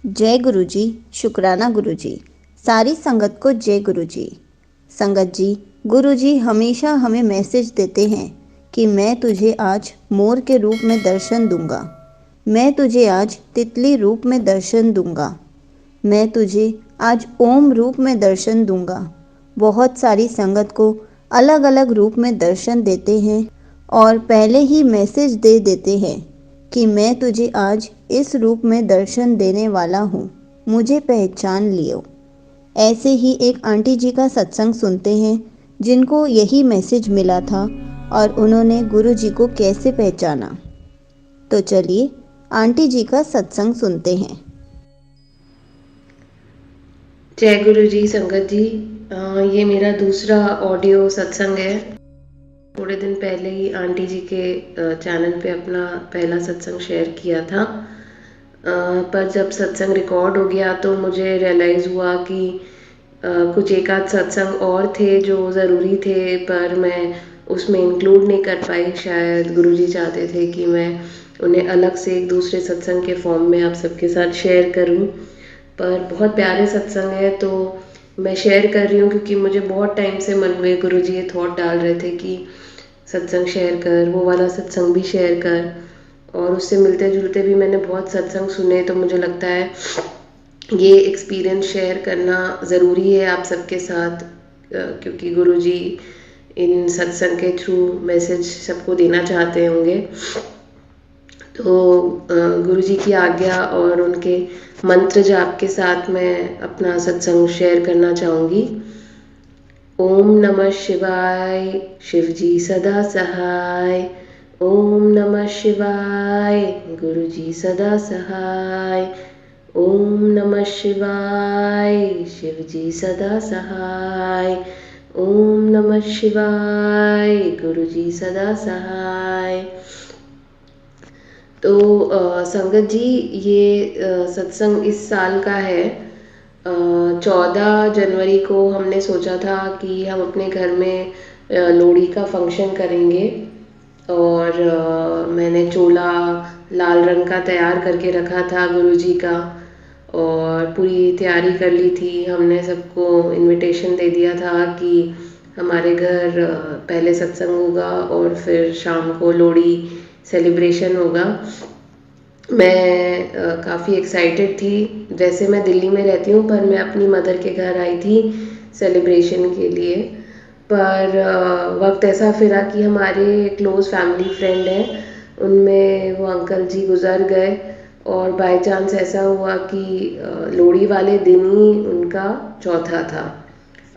जय गुरु जी। शुक्राना गुरु जी। सारी संगत को जय गुरु जी। संगत जी, गुरु जी हमेशा हमें मैसेज देते हैं कि मैं तुझे आज मोर के रूप में दर्शन दूंगा, मैं तुझे आज तितली रूप में दर्शन दूंगा, मैं तुझे आज ओम रूप में दर्शन दूंगा। बहुत सारी संगत को अलग अलग रूप में दर्शन देते हैं और पहले ही मैसेज दे देते हैं कि मैं तुझे आज इस रूप में दर्शन देने वाला हूँ, मुझे पहचान लियो। ऐसे ही एक आंटी जी का सत्संग सुनते हैं जिनको यही मैसेज मिला था और उन्होंने गुरु जी को कैसे पहचाना। तो चलिए आंटी जी का सत्संग सुनते हैं। जय गुरु जी। संगत जी, ये मेरा दूसरा ऑडियो सत्संग है। थोड़े दिन पहले ही आंटी जी के चैनल पे अपना पहला सत्संग शेयर किया था, पर जब सत्संग रिकॉर्ड हो गया तो मुझे रियलाइज़ हुआ कि कुछ एक आध सत्संग और थे जो ज़रूरी थे, पर मैं उसमें इंक्लूड नहीं कर पाई। शायद गुरुजी चाहते थे कि मैं उन्हें अलग से एक दूसरे सत्संग के फॉर्म में आप सबके साथ शेयर करूं, पर बहुत प्यारे सत्संग है तो मैं शेयर कर रही हूँ, क्योंकि मुझे बहुत टाइम से मन में गुरुजी ये थॉट डाल रहे थे कि सत्संग शेयर कर, वो वाला सत्संग भी शेयर कर। और उससे मिलते जुलते भी मैंने बहुत सत्संग सुने, तो मुझे लगता है ये एक्सपीरियंस शेयर करना ज़रूरी है आप सबके साथ, क्योंकि गुरुजी इन सत्संग के थ्रू मैसेज सबको देना चाहते होंगे। तो गुरुजी की आज्ञा और उनके मंत्र जाप के साथ मैं अपना सत्संग शेयर करना चाहूँगी। ओम नमः शिवाय, शिवजी सदा सहाय। ओम नमः शिवाय, गुरुजी सदा सहाय। ओम नमः शिवाय, शिवजी सदा सहाय। ओम नमः शिवाय, गुरुजी सदा सहाय। तो संगत जी, ये सत्संग इस साल का है। 14 जनवरी को हमने सोचा था कि हम अपने घर में लोहड़ी का फंक्शन करेंगे, और मैंने चोला लाल रंग का तैयार करके रखा था गुरुजी का, और पूरी तैयारी कर ली थी। हमने सबको इनविटेशन दे दिया था कि हमारे घर पहले सत्संग होगा और फिर शाम को लोहड़ी सेलिब्रेशन होगा। मैं काफ़ी एक्साइटेड थी। वैसे मैं दिल्ली में रहती हूँ, पर मैं अपनी मदर के घर आई थी सेलिब्रेशन के लिए। पर वक्त ऐसा फिरा कि हमारे क्लोज़ फैमिली फ्रेंड हैं, उनमें वो अंकल जी गुज़र गए, और बाय चांस ऐसा हुआ कि लोहड़ी वाले दिन ही उनका चौथा था।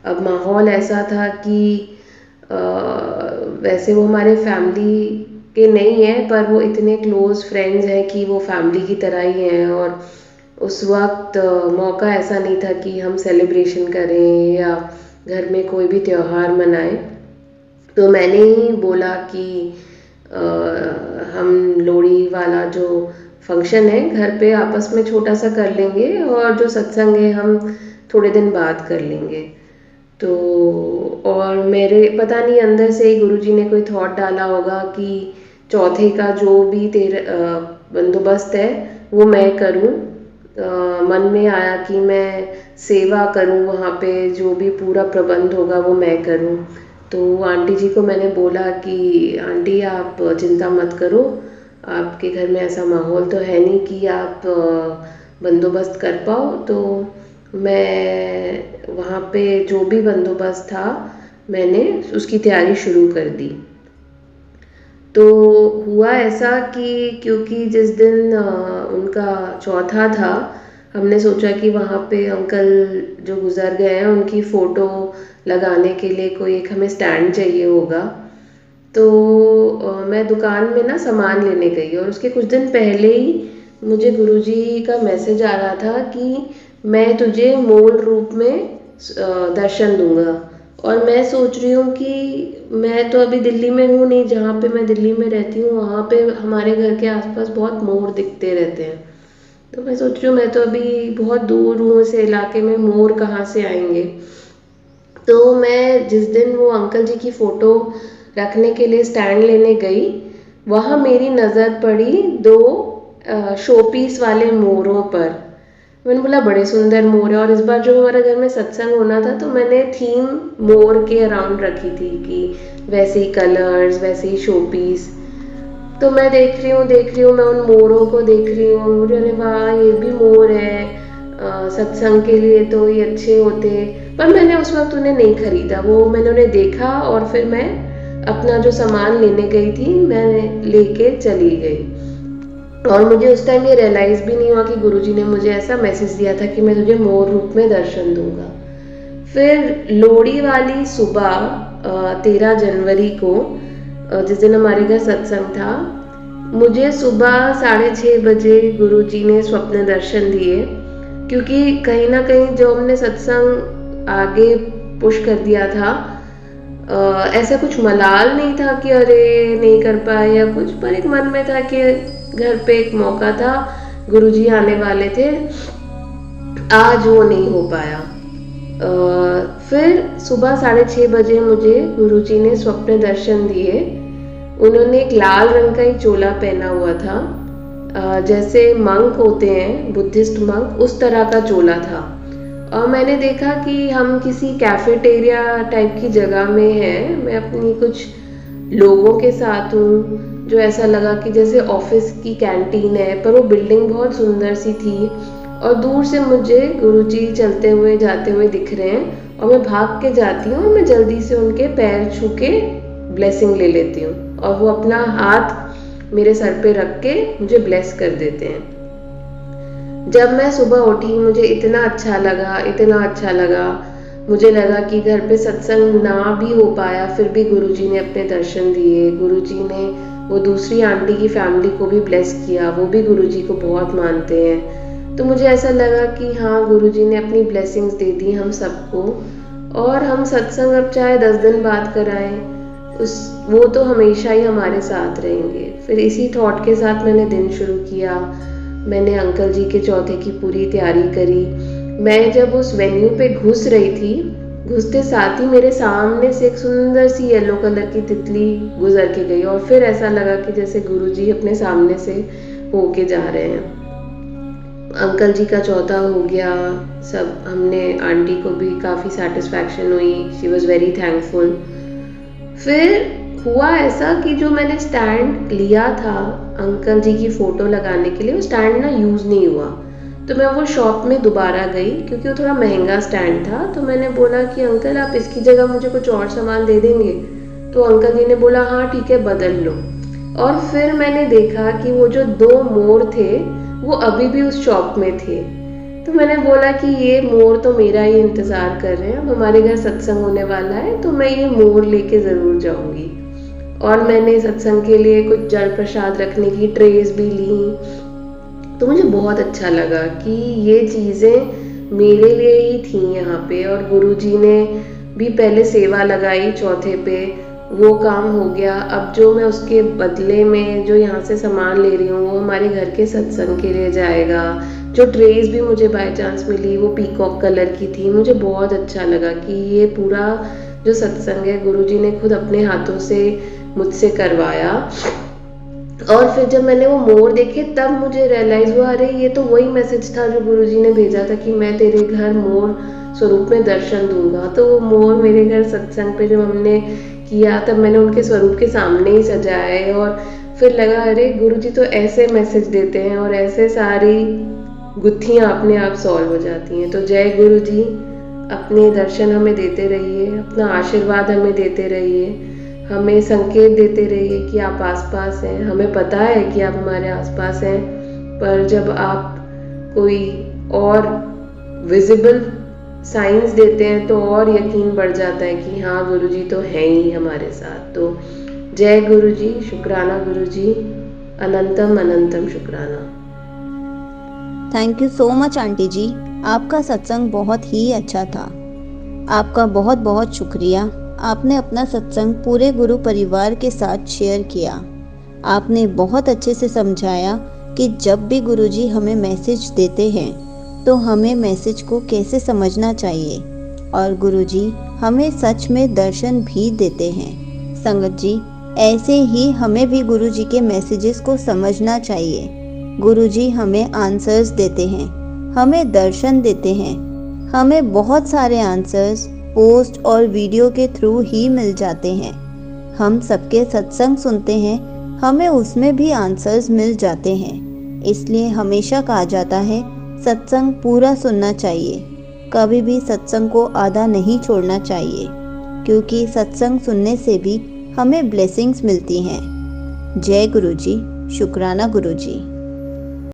अब माहौल ऐसा था कि वैसे वो हमारे फैमिली के नहीं हैं, पर वो इतने क्लोज़ फ्रेंड्स हैं कि वो फैमिली की तरह ही हैं। और उस वक्त मौका ऐसा नहीं था कि हम सेलिब्रेशन करें या घर में कोई भी त्यौहार मनाएं। तो मैंने ही बोला कि हम लोहड़ी वाला जो फंक्शन है घर पे आपस में छोटा सा कर लेंगे, और जो सत्संग है हम थोड़े दिन बाद कर लेंगे। तो और मेरे पता नहीं अंदर से ही गुरुजी ने कोई थॉट डाला होगा कि चौथे का जो भी तेरे बंदोबस्त है वो मैं करूं। मन में आया कि मैं सेवा करूं, वहाँ पे जो भी पूरा प्रबंध होगा वो मैं करूं। तो आंटी जी को मैंने बोला कि आंटी आप चिंता मत करो, आपके घर में ऐसा माहौल तो है नहीं कि आप बंदोबस्त कर पाओ। तो मैं वहाँ पे जो भी बंदोबस्त था मैंने उसकी तैयारी शुरू कर दी। तो हुआ ऐसा कि क्योंकि जिस दिन उनका चौथा था, हमने सोचा कि वहाँ पे अंकल जो गुज़र गए हैं उनकी फ़ोटो लगाने के लिए कोई एक हमें स्टैंड चाहिए होगा। तो मैं दुकान में ना सामान लेने गई, और उसके कुछ दिन पहले ही मुझे गुरुजी का मैसेज आ रहा था कि मैं तुझे मूल रूप में दर्शन दूंगा। और मैं सोच रही हूँ कि मैं तो अभी दिल्ली में हूँ नहीं, जहाँ पे मैं दिल्ली में रहती हूँ वहाँ पे हमारे घर के आसपास बहुत मोर दिखते रहते हैं। तो मैं सोच रही हूँ मैं तो अभी बहुत दूर हूँ इस इलाके में, मोर कहाँ से आएंगे। तो मैं जिस दिन वो अंकल जी की फ़ोटो रखने के लिए स्टैंड लेने गई, वहाँ मेरी नज़र पड़ी दो शोपीस वाले मोरों पर। मैंने बोला बड़े सुंदर मोर है। और इस बार जो हमारे घर में सत्संग होना था तो मैंने थीम मोर के अराउंड रखी थी कि वैसे ही कलर्स, वैसे ही शो पीस। तो मैं देख रही हूँ, मैं उन मोरों को देख रही हूँ, मुझे अरे वाह ये भी मोर है, सत्संग के लिए तो ये अच्छे होते। पर मैंने उस वक्त उन्हें नहीं खरीदा, वो मैंने उन्हें देखा और फिर मैं अपना जो सामान लेने गई थी मैंने लेके चली गई। और मुझे उस टाइम ये रियलाइज़ भी नहीं हुआ कि गुरुजी ने मुझे ऐसा मैसेज दिया था कि मैं तुझे मोर रूप में दर्शन दूंगा। फिर लोहड़ी वाली सुबह 13 जनवरी को जिस दिन हमारे घर सत्संग था, मुझे सुबह 6:30 बजे गुरुजी ने स्वप्न दर्शन दिए। क्योंकि कहीं ना कहीं जो हमने सत्संग आगे पुश कर दिया था, ऐसा कुछ मलाल नहीं था कि अरे नहीं कर पाए या कुछ, पर एक मन में था कि घर पे एक मौका था, गुरुजी आने वाले थे, आज वो नहीं हो पाया। फिर सुबह 6:30 बजे मुझे गुरुजी ने स्वप्न दर्शन दिए। उन्होंने एक लाल रंग का ही चोला पहना हुआ था, जैसे मंक होते हैं बुद्धिस्ट मंक, उस तरह का चोला था। और मैंने देखा कि हम किसी कैफेटेरिया टाइप की जगह में हैं, मैं अपनी कुछ लोगों के साथ हूँ, जो ऐसा लगा कि जैसे ऑफिस की कैंटीन है, पर वो बिल्डिंग बहुत सुंदर सी थी। और दूर से मुझे गुरुजी चलते हुए जाते हुए दिख रहे हैं और मैं भाग के जाती हूँ, मैं जल्दी से उनके पैर छू के ब्लेसिंग ले लेती हूँ और वो अपना हाथ मेरे सर पे रख के मुझे ब्लेस कर देते हैं। जब मैं सुबह उठी मुझे इतना अच्छा लगा, मुझे लगा कि घर पे सत्संग ना भी हो पाया फिर भी गुरुजी ने अपने दर्शन दिए। गुरुजी ने वो दूसरी आंटी की फैमिली को भी ब्लेस किया, वो भी गुरुजी को बहुत मानते हैं। तो मुझे ऐसा लगा कि हाँ, गुरुजी ने अपनी ब्लेसिंग्स दे दी हम सबको, और हम सत्संग अब चाहे 10 दिन बाद कराएं, वो तो हमेशा ही हमारे साथ रहेंगे। फिर इसी थॉट के साथ मैंने दिन शुरू किया। मैंने अंकल जी के चौथे की पूरी तैयारी करी। मैं जब उस वेन्यू पे घुस रही थी, घुसते साथ ही मेरे सामने से एक सुंदर सी येलो कलर की तितली गुजर के गई और फिर ऐसा लगा कि जैसे गुरुजी अपने सामने से होके जा रहे हैं। अंकल जी का चौथा हो गया, सब हमने, आंटी को भी काफ़ी सेटिस्फैक्शन हुई, शी वॉज वेरी थैंकफुल। फिर हुआ ऐसा कि जो मैंने स्टैंड लिया था अंकल जी की फ़ोटो लगाने के लिए, वो स्टैंड ना यूज़ नहीं हुआ। तो मैं वो शॉप में दोबारा गई क्योंकि वो थोड़ा महंगा स्टैंड था। तो मैंने बोला कि अंकल आप इसकी जगह मुझे कुछ और सामान दे देंगे? तो अंकल जी ने बोला हाँ ठीक है, बदल लो। और फिर मैंने देखा कि वो जो 2 मोर थे वो अभी भी उस शॉप में थे। तो मैंने बोला कि ये मोर तो मेरा ही इंतज़ार कर रहे हैं, अब हमारे घर सत्संग होने वाला है तो मैं ये मोर लेके ज़रूर जाऊंगी। और मैंने सत्संग के लिए कुछ जल प्रसाद रखने की ट्रेस भी ली। तो मुझे बहुत अच्छा लगा कि ये चीज़ें मेरे लिए ही थी यहाँ पे। और गुरुजी ने भी पहले सेवा लगाई चौथे पे, वो काम हो गया। अब जो मैं उसके बदले में जो यहाँ से सामान ले रही हूँ वो हमारे घर के सत्संग के लिए जाएगा। जो ट्रेस भी मुझे बाय चांस मिली वो पीकॉक कलर की थी। मुझे बहुत अच्छा लगा कि ये पूरा जो सत्संग है गुरुजी ने खुद अपने हाथों से मुझसे करवाया। और फिर जब मैंने वो मोर देखे तब मुझे रियलाइज़ हुआ, अरे ये तो वही मैसेज था जो गुरुजी ने भेजा था कि मैं तेरे घर मोर स्वरूप में दर्शन दूंगा। तो वो मोर मेरे घर सत्संग पे जब हमने किया तब मैंने उनके स्वरूप के सामने ही सजाए। और फिर लगा अरे गुरुजी तो ऐसे मैसेज देते हैं और ऐसे सारी गुत्थियाँ अपने आप सॉल्व हो जाती हैं। तो जय गुरुजी, अपने दर्शन हमें देते रहिए, अपना आशीर्वाद हमें देते रहिए, हमें संकेत देते रहिए कि आप आसपास हैं। हमें पता है कि आप हमारे आसपास हैं, पर जब आप कोई और विजिबल साइंस देते हैं तो और यकीन बढ़ जाता है कि हाँ गुरुजी तो हैं ही हमारे साथ। तो जय गुरुजी, शुक्राना गुरुजी, अनंतम अनंतम शुक्राना। Thank you so much aunty ji, आपका सत्संग बहुत ही अच्छा था। आपका बहुत बहुत शुक्रिया। आपने अपना सत्संग पूरे गुरु परिवार के साथ शेयर किया। आपने बहुत अच्छे से समझाया कि जब भी गुरुजी हमें मैसेज देते हैं तो हमें मैसेज को कैसे समझना चाहिए, और गुरुजी हमें सच में दर्शन भी देते हैं। संगत जी, ऐसे ही हमें भी गुरुजी के मैसेजेस को समझना चाहिए। गुरुजी हमें आंसर्स देते हैं, हमें दर्शन देते हैं। हमें बहुत सारे आंसर्स पोस्ट और वीडियो के थ्रू ही मिल जाते हैं। हम सबके सत्संग सुनते हैं, हमें उसमें भी आंसर्स मिल जाते हैं। इसलिए हमेशा कहा जाता है सत्संग पूरा सुनना चाहिए। कभी भी सत्संग को आधा नहीं छोड़ना चाहिए, क्योंकि सत्संग सुनने से भी हमें ब्लेसिंग्स मिलती हैं। जय गुरु जी। शुक्राना गुरु जी।